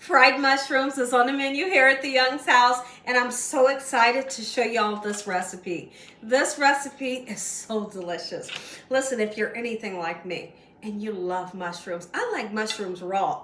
Fried mushrooms is on the menu here at the Young's house, and I'm so excited to show y'all this recipe. This recipe is so delicious. Listen, if you're anything like me and you love mushrooms, I like mushrooms raw.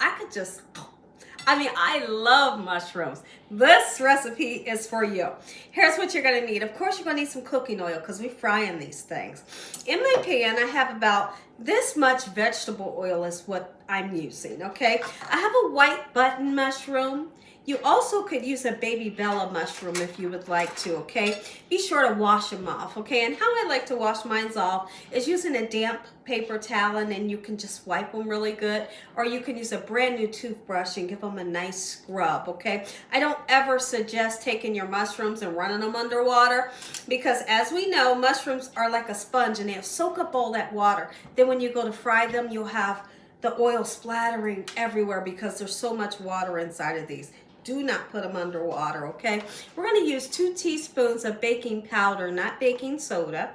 I love mushrooms. This recipe is for you. Here's what you're gonna need. Of course, you're gonna need some cooking oil because we're frying these things. In my pan, I have about this much vegetable oil is what I'm using, okay? I have a white button mushroom. You also could use a baby Bella mushroom if you would like to, okay? Be sure to wash them off, okay? And how I like to wash mine off is using a damp paper towel, and then you can just wipe them really good, or you can use a brand new toothbrush and give them a nice scrub, okay? I don't ever suggest taking your mushrooms and running them underwater because, as we know, mushrooms are like a sponge and they'll soak up all that water. Then when you go to fry them, you'll have the oil splattering everywhere because there's so much water inside of these. Do not put them underwater, okay? We're gonna use 2 teaspoons of baking powder, not baking soda,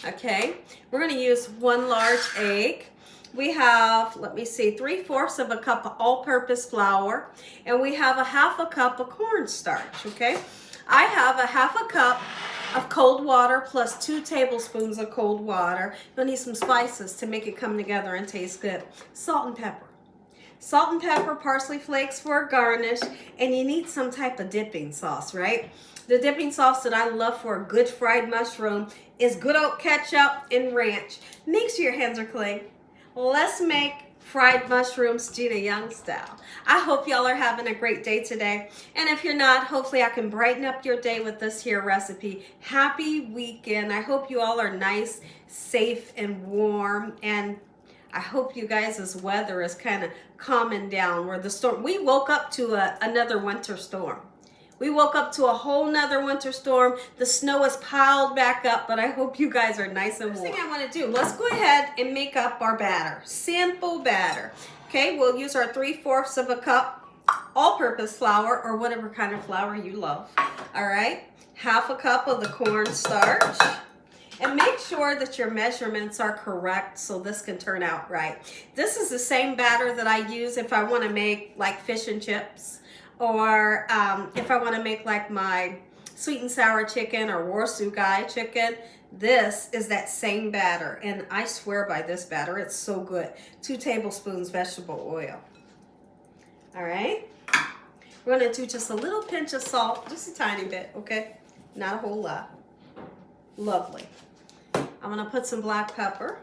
okay? We're gonna use 1 large egg. We have, let me see, 3/4 of a cup of all-purpose flour, and we have a 1/2 cup of cornstarch, okay? I have a 1/2 cup of cold water plus 2 tablespoons of cold water. You'll need some spices to make it come together and taste good. Salt and pepper. Salt and pepper, parsley flakes for a garnish, and you need some type of dipping sauce, right? The dipping sauce that I love for a good fried mushroom is good old ketchup and ranch. Make sure your hands are clean. Let's make fried mushrooms Gina Young style. I hope y'all are having a great day today. And if you're not, hopefully I can brighten up your day with this here recipe. Happy weekend. I hope you all are nice, safe, and warm. And I hope you guys' weather is kind of calming down where the storm, we woke up to another winter storm. We woke up to a whole nother winter storm. The snow is piled back up, but I hope you guys are nice and warm. First thing I want to do, let's go ahead and make up our batter. Simple batter. Okay, we'll use our 3/4 of a cup all-purpose flour or whatever kind of flour you love. All right, 1/2 cup of the cornstarch. And make sure that your measurements are correct so this can turn out right. This is the same batter that I use if I want to make like fish and chips, or if I want to make like my sweet and sour chicken or Warsaw guy chicken. This is that same batter, and I swear by this batter. It's so good. 2 tablespoons vegetable oil. All right. We're going to do just a little pinch of salt, just a tiny bit, okay? Not a whole lot. Lovely. I'm gonna put some black pepper.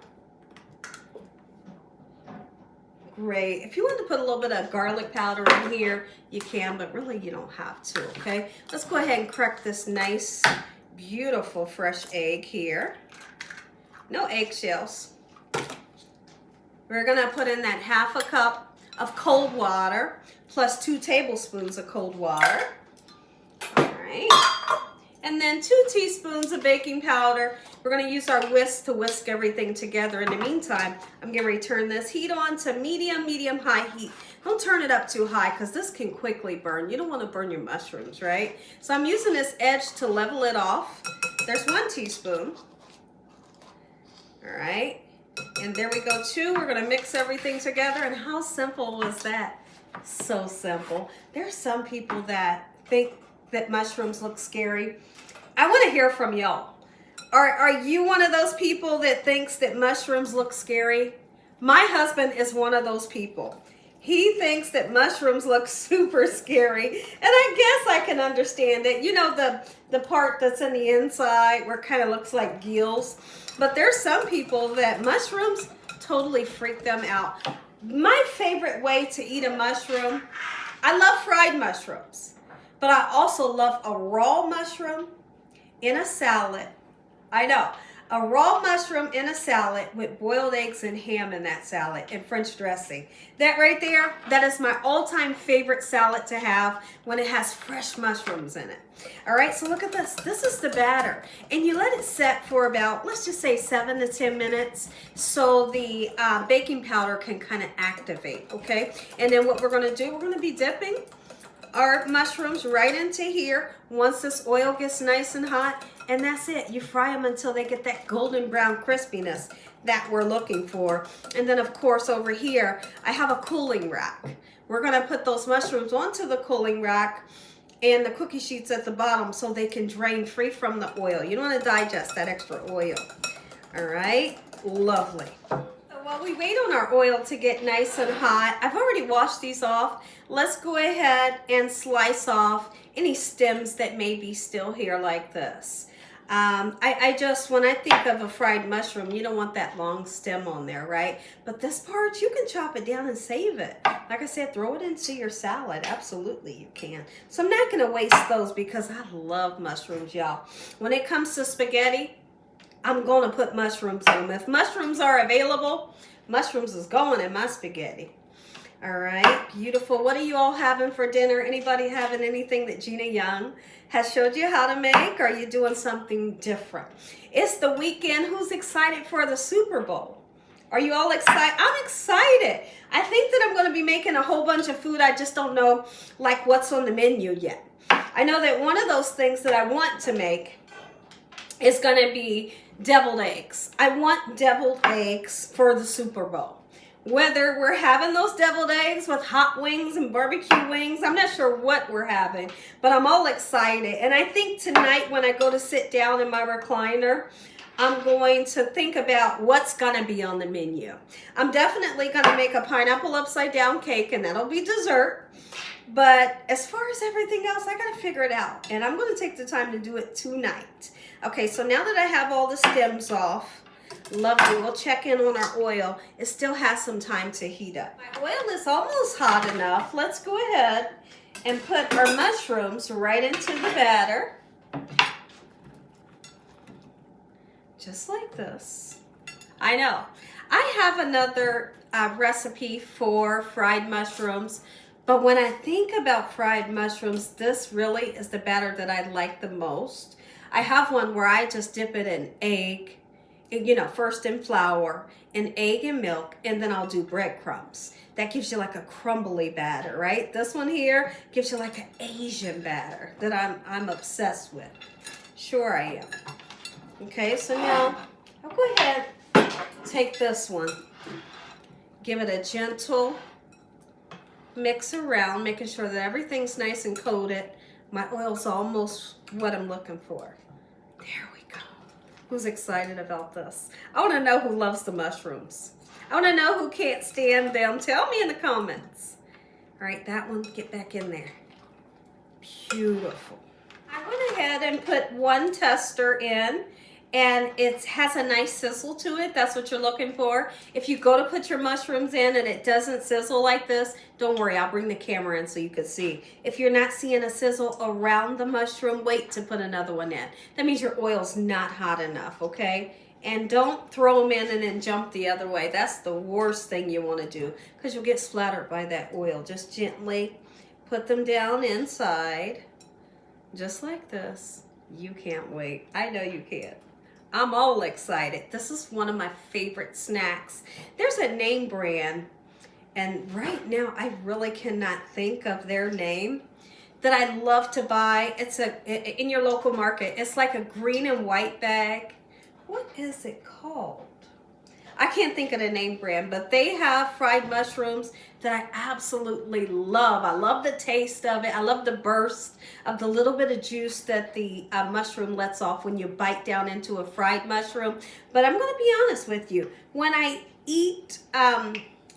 Great. If you want to put a little bit of garlic powder in here, you can, but really you don't have to, okay? Let's go ahead and crack this nice, beautiful fresh egg here. No eggshells. We're gonna put in that 1/2 cup of cold water plus 2 tablespoons of cold water. All right. And then 2 teaspoons of baking powder. We're gonna use our whisk to whisk everything together. In the meantime, I'm getting ready to turn this heat on to medium-high heat. Don't turn it up too high because this can quickly burn. You don't wanna burn your mushrooms, right? So I'm using this edge to level it off. There's 1 teaspoon. All right, and there we go too. We're gonna mix everything together, and how simple was that? So simple. There's some people that think that mushrooms look scary. I want to hear from y'all. Are you one of those people that thinks that mushrooms look scary? My husband is one of those people. He thinks that mushrooms look super scary, and I guess I can understand it. You know, the part that's in the inside where it kind of looks like gills. But there's some people that mushrooms totally freak them out. My favorite way to eat a mushroom, I love fried mushrooms. But I also love a raw mushroom in a salad. I know, a raw mushroom in a salad with boiled eggs and ham in that salad and French dressing. That right there, that is my all-time favorite salad to have when it has fresh mushrooms in it. All right, so look at this. This is the batter. And you let it set for about, let's just say 7 to 10 minutes so the baking powder can kind of activate, okay? And then what we're gonna do, we're gonna be dipping our mushrooms right into here once this oil gets nice and hot, and that's it. You fry them until they get that golden brown crispiness that we're looking for. And then of course over here I have a cooling rack we're going to put those mushrooms onto the cooling rack and the cookie sheets at the bottom so they can drain free from the oil. You don't want to digest that extra oil. All right, lovely. So while we wait on our oil to get nice and hot, I've already washed these off. Let's go ahead and slice off any stems that may be still here like this. I just, when I think of a fried mushroom, you don't want that long stem on there, right? But this part, you can chop it down and save it. Like I said, throw it into your salad. Absolutely, you can. So I'm not going to waste those because I love mushrooms, y'all. When it comes to spaghetti, I'm going to put mushrooms in them. If mushrooms are available, mushrooms is going in my spaghetti. All right, beautiful. What are you all having for dinner? Anybody having anything that Gina Young has showed you how to make? Or are you doing something different? It's the weekend. Who's excited for the Super Bowl? Are you all excited? I'm excited. I think that I'm going to be making a whole bunch of food. I just don't know like what's on the menu yet. I know that one of those things that I want to make is going to be deviled eggs. I want deviled eggs for the Super Bowl. Whether we're having those deviled eggs with hot wings and barbecue wings, I'm not sure what we're having, but I'm all excited. And I think tonight when I go to sit down in my recliner, I'm going to think about what's going to be on the menu. I'm definitely going to make a pineapple upside down cake, and that'll be dessert. But as far as everything else, I got to figure it out. And I'm going to take the time to do it tonight. Okay, so now that I have all the stems off, lovely, we'll check in on our oil. It still has some time to heat up. My oil is almost hot enough. Let's go ahead and put our mushrooms right into the batter. Just like this. I know. I have another recipe for fried mushrooms, but when I think about fried mushrooms, this really is the batter that I like the most. I have one where I just dip it in egg, you know, first in flour, and egg and milk, and then I'll do breadcrumbs. That gives you like a crumbly batter, right? This one here gives you like an Asian batter that I'm obsessed with. Sure I am. Okay, so now I'll go ahead, take this one, give it a gentle mix around, making sure that everything's nice and coated. My oil's almost what I'm looking for. There we go. Who's excited about this? I want to know who loves the mushrooms. I want to know who can't stand them. Tell me in the comments. All right, that one, get back in there. Beautiful. I went ahead and put one tester in, and it has a nice sizzle to it. That's what you're looking for. If you go to put your mushrooms in and it doesn't sizzle like this, don't worry, I'll bring the camera in so you can see. If you're not seeing a sizzle around the mushroom, wait to put another one in. That means your oil's not hot enough, okay? And don't throw them in and then jump the other way. That's the worst thing you want to do because you'll get splattered by that oil. Just gently put them down inside, just like this. You can't wait. I know you can't. I'm all excited. This is one of my favorite snacks. There's a name brand, and right now I really cannot think of their name, that I love to buy. It's in your local market. It's like a green and white bag. What is it called? I can't think of the name brand, but they have fried mushrooms that I absolutely love. I love the taste of it. I love the burst of the little bit of juice that the mushroom lets off when you bite down into a fried mushroom. But I'm going to be honest with you. When I eat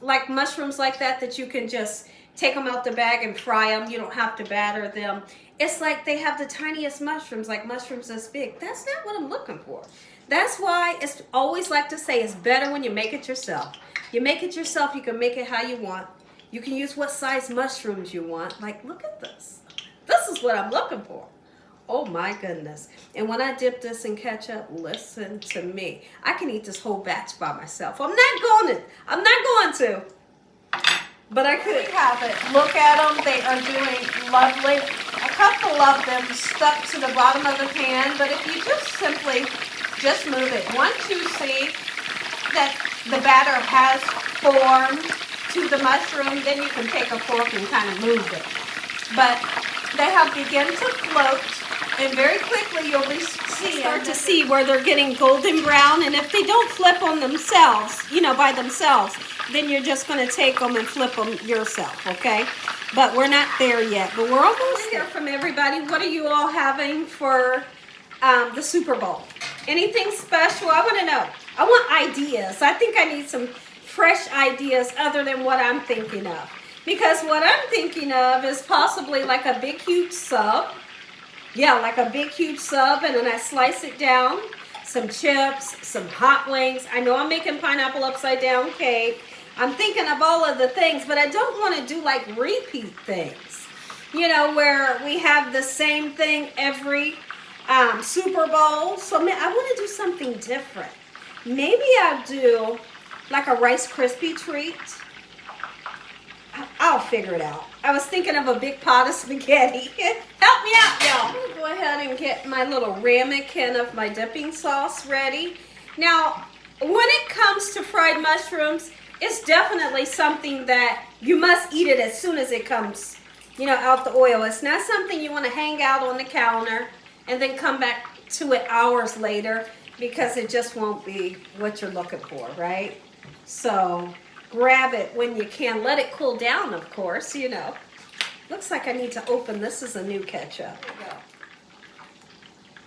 like mushrooms like that you can just take them out the bag and fry them. You don't have to batter them. It's like they have the tiniest mushrooms, like mushrooms this big. That's not what I'm looking for. That's why it's always like to say it's better when you make it yourself. You make it yourself, you can make it how you want. You can use what size mushrooms you want. Like, look at this. This is what I'm looking for. Oh my goodness. And when I dip this in ketchup, listen to me. I can eat this whole batch by myself. I'm not going to. But I could have it. Look at them. They are doing lovely. A couple of them stuck to the bottom of the pan. But if you just move it. Once you see that the batter has formed to the mushroom, then you can take a fork and kind of move it. But they have begun to float, and very quickly you'll start to see where they're getting golden brown. And if they don't flip on themselves, by themselves, then you're just going to take them and flip them yourself, okay? But we're not there yet, but we're almost there. From everybody, what are you all having for the Super Bowl? Anything special? I want to know. I want ideas. I think I need some fresh ideas other than what I'm thinking of. Because what I'm thinking of is possibly like a big, huge sub. Yeah, like a big, huge sub, and then I slice it down. Some chips, some hot wings. I know I'm making pineapple upside down cake. I'm thinking of all of the things, but I don't want to do like repeat things. You know, where we have the same thing every Super Bowl. So I want to do something different. Maybe I'll do like a Rice Krispie treat. I'll figure it out. I was thinking of a big pot of spaghetti. Help me out, y'all. I'm gonna go ahead and get my little ramekin of my dipping sauce ready. Now, when it comes to fried mushrooms, it's definitely something that you must eat it as soon as it comes, you know, out the oil. It's not something you want to hang out on the counter and then come back to it hours later, because it just won't be what you're looking for, right? So grab it when you can. Let it cool down, of course, you know. Looks like I need to open. This is a new ketchup. There we go.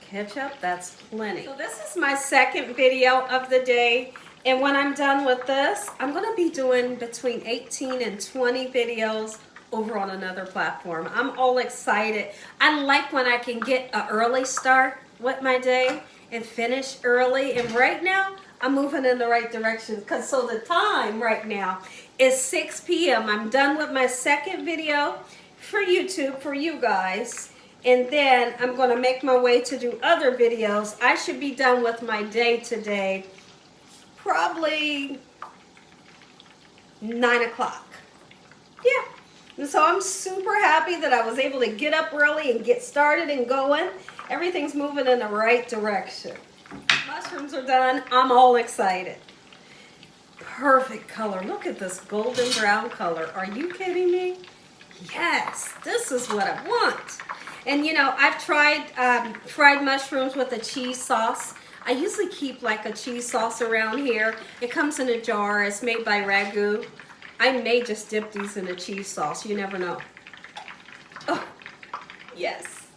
Ketchup, that's plenty. So this is my second video of the day. And when I'm done with this, I'm going to be doing between 18 and 20 videos over on another platform. I'm all excited. I like when I can get an early start with my day and finish early. And right now, I'm moving in the right direction. So the time right now is 6 p.m. I'm done with my second video for YouTube for you guys. And then I'm going to make my way to do other videos. I should be done with my day today probably 9 o'clock. Yeah. And so I'm super happy that I was able to get up early and get started and going. Everything's moving in the right direction. Mushrooms are done. I'm all excited. Perfect color. Look at this golden brown color. Are you kidding me? Yes, this is what I want. And you know, I've tried fried mushrooms with a cheese sauce. I usually keep like a cheese sauce around here. It comes in a jar. It's made by Ragu. I may just dip these in a cheese sauce. You never know. Oh, yes.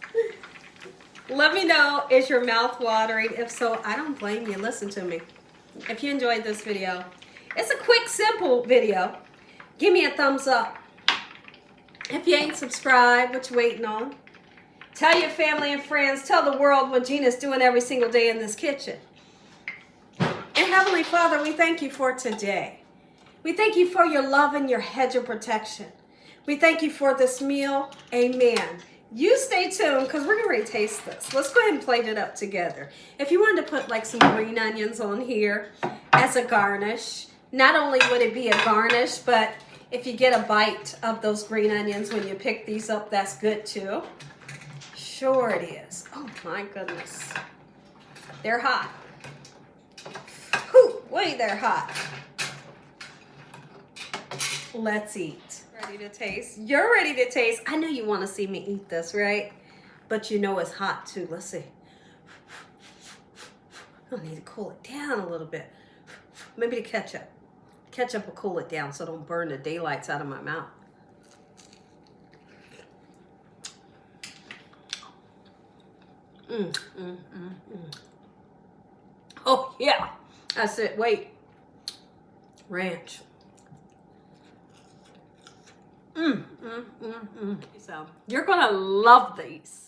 Let me know, is your mouth watering? If so, I don't blame you. Listen to me. If you enjoyed this video, it's a quick, simple video. Give me a thumbs up. If you ain't subscribed, what you waiting on? Tell your family and friends. Tell the world what Gina's doing every single day in this kitchen. And Heavenly Father, we thank you for today. We thank you for your love and your hedge of protection. We thank you for this meal. Amen. You stay tuned because we're going to taste this. Let's go ahead and plate it up together. If you wanted to put like some green onions on here as a garnish, not only would it be a garnish, but if you get a bite of those green onions when you pick these up, that's good too. Sure it is. Oh my goodness. They're hot. Whew, way they're hot. Let's eat. Ready to taste? You're ready to taste. I know you want to see me eat this, right? But you know it's hot too. Let's see. I need to cool it down a little bit. Maybe the ketchup. Ketchup will cool it down so it don't burn the daylights out of my mouth. Oh, yeah. That's it. Wait. Ranch. So, you're going to love these.